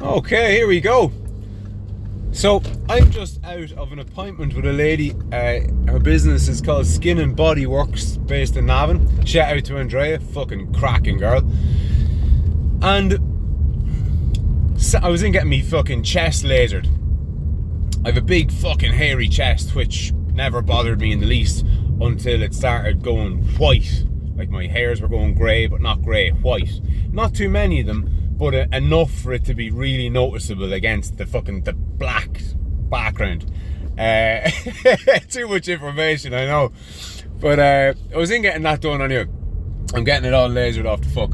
Okay, here we go. So, I'm just out of an appointment with a lady. Her business is called Skin and Body Works, based in Navan. Shout out to Andrea, fucking cracking girl. And so I was in getting me fucking chest lasered. I have a big fucking hairy chest, which never bothered me in the least until it started going white. Like my hairs were going grey, but not grey, white. Not too many of them, but enough for it to be really noticeable against the black background. Too much information, I know. But I was in getting that done anyway. I'm getting it all lasered off the fuck.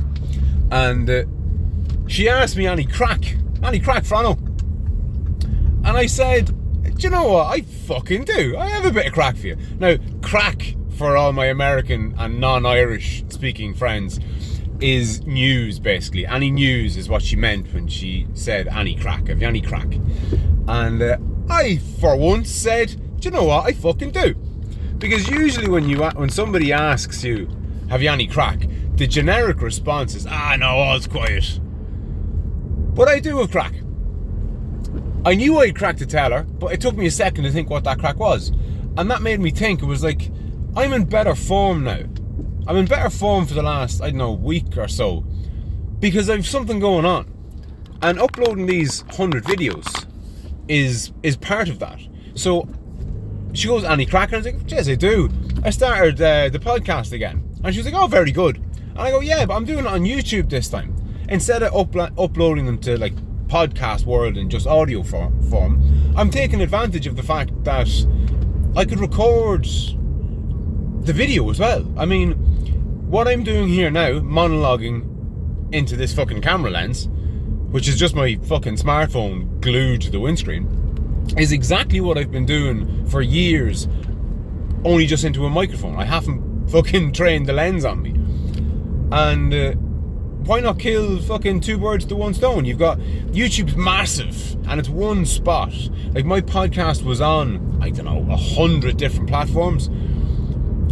And she asked me any crack Frano. And I said, do you know what? I fucking do. I have a bit of crack for you. Now, crack, for all my American and non-Irish speaking friends, is news, basically. Any news is what she meant when she said any crack. Have you any crack? And I, for once, said, do you know what? I fucking do. Because usually when somebody asks you, have you any crack, the generic response is, no, all's quiet. But I do have crack. I knew I had crack to tell her, but it took me a second to think what that crack was. And that made me think, it was like, I'm in better form now. I'm in better form for the last, week or so. Because I've something going on. And uploading these 100 videos is part of that. So, she goes, any crack? And I was like, yes, I do. I started the podcast again. And she was like, oh, very good. And I go, yeah, but I'm doing it on YouTube this time. Instead of uploading them to, like, podcast world in just audio form, I'm taking advantage of the fact that I could record the video as well. I mean, what I'm doing here now, monologuing into this fucking camera lens, which is just my fucking smartphone glued to the windscreen, is exactly what I've been doing for years, only just into a microphone. I haven't fucking trained the lens on me. And why not kill fucking two birds with one stone? You've got, YouTube's massive, and it's one spot. Like, my podcast was on, 100 different platforms.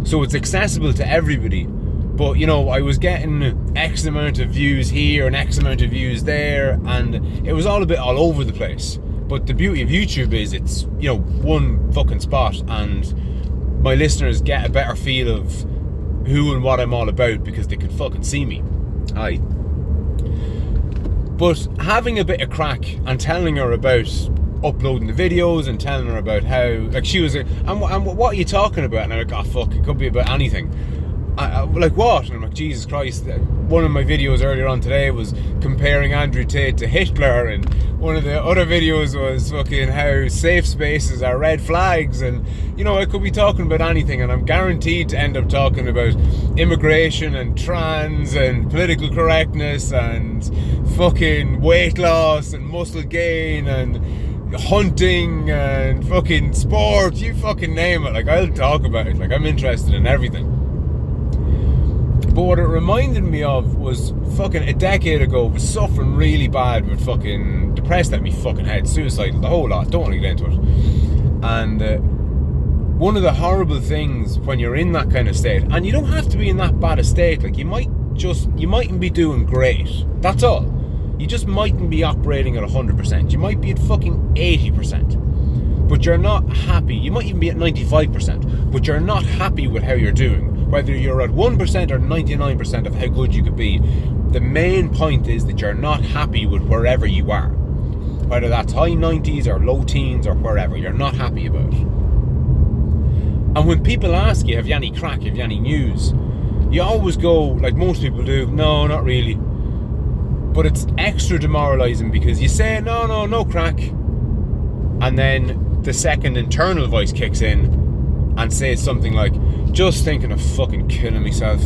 So it's accessible to everybody. But, I was getting X amount of views here and X amount of views there, and it was all a bit all over the place. But the beauty of YouTube is it's, one fucking spot, and my listeners get a better feel of who and what I'm all about because they can fucking see me. Aye. But having a bit of crack and telling her about uploading the videos and telling her about how, like, she was like, and what are you talking about? And I'm like, oh fuck, it could be about anything. Like what? And I'm like, Jesus Christ. One of my videos earlier on today was comparing Andrew Tate to Hitler, and one of the other videos was fucking how safe spaces are red flags, and I could be talking about anything, and I'm guaranteed to end up talking about immigration and trans and political correctness and fucking weight loss and muscle gain and hunting and fucking sport, you fucking name it. Like, I'll talk about it. Like, I'm interested in everything. But what it reminded me of was fucking a decade ago, I was suffering really bad with fucking depressed at me fucking head, suicidal, the whole lot, don't want to get into it. And one of the horrible things when you're in that kind of state, and you don't have to be in that bad a state, like you mightn't be doing great, that's all. You just mightn't be operating at 100%, you might be at fucking 80%. But you're not happy, you might even be at 95%, but you're not happy with how you're doing. Whether you're at 1% or 99% of how good you could be, the main point is that you're not happy with wherever you are. Whether that's high 90s or low teens or wherever, you're not happy about it. And when people ask you, have you any crack, have you any news, you always go, like most people do, no, not really. But it's extra demoralising because you say, no crack, and then the second internal voice kicks in and says something like, just thinking of fucking killing myself,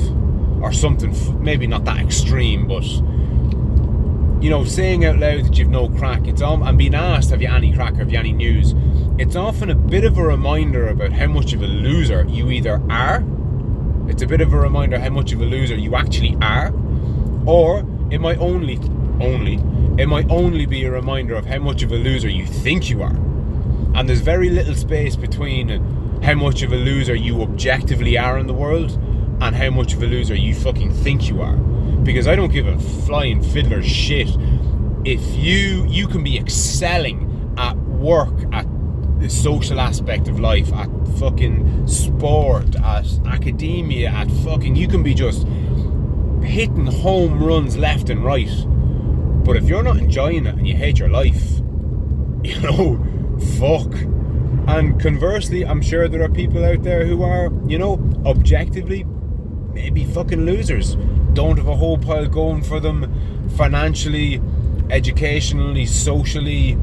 or something, maybe not that extreme, but saying out loud that you've no crack, and being asked, have you any crack, have you any news, it's often a bit of a reminder about how much of a loser you either are, it's a bit of a reminder how much of a loser you actually are, or it might only be a reminder of how much of a loser you think you are. And there's very little space between how much of a loser you objectively are in the world and how much of a loser you fucking think you are. Because I don't give a flying fiddler's shit if you can be excelling at work, at the social aspect of life, at fucking sport, at academia, at fucking, you can be just hitting home runs left and right. But if you're not enjoying it and you hate your life, you know, fuck. And conversely, I'm sure there are people out there who are, you know, objectively maybe fucking losers. Don't have a whole pile going for them financially, educationally, socially,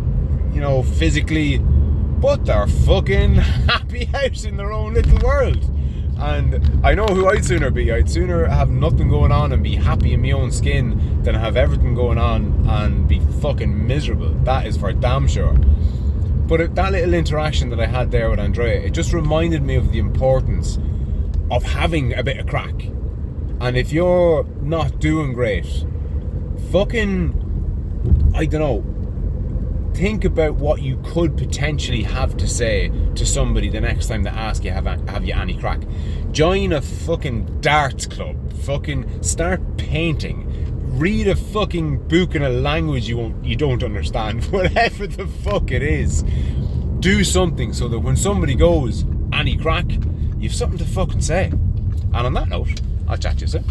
you know, physically, but they're fucking happy out in their own little world. And I know who I'd sooner be. I'd sooner have nothing going on and be happy in my own skin than have everything going on and be fucking miserable. That is for damn sure. But that little interaction that I had there with Andrea, it just reminded me of the importance of having a bit of crack. And if you're not doing great, fucking, I don't know, think about what you could potentially have to say to somebody the next time they ask you, have you any crack? Join a fucking darts club. Fucking start painting. Read a fucking book in a language you don't understand. Whatever the fuck it is. Do something so that when somebody goes, any crack, you've something to fucking say. And on that note, I'll chat to you soon.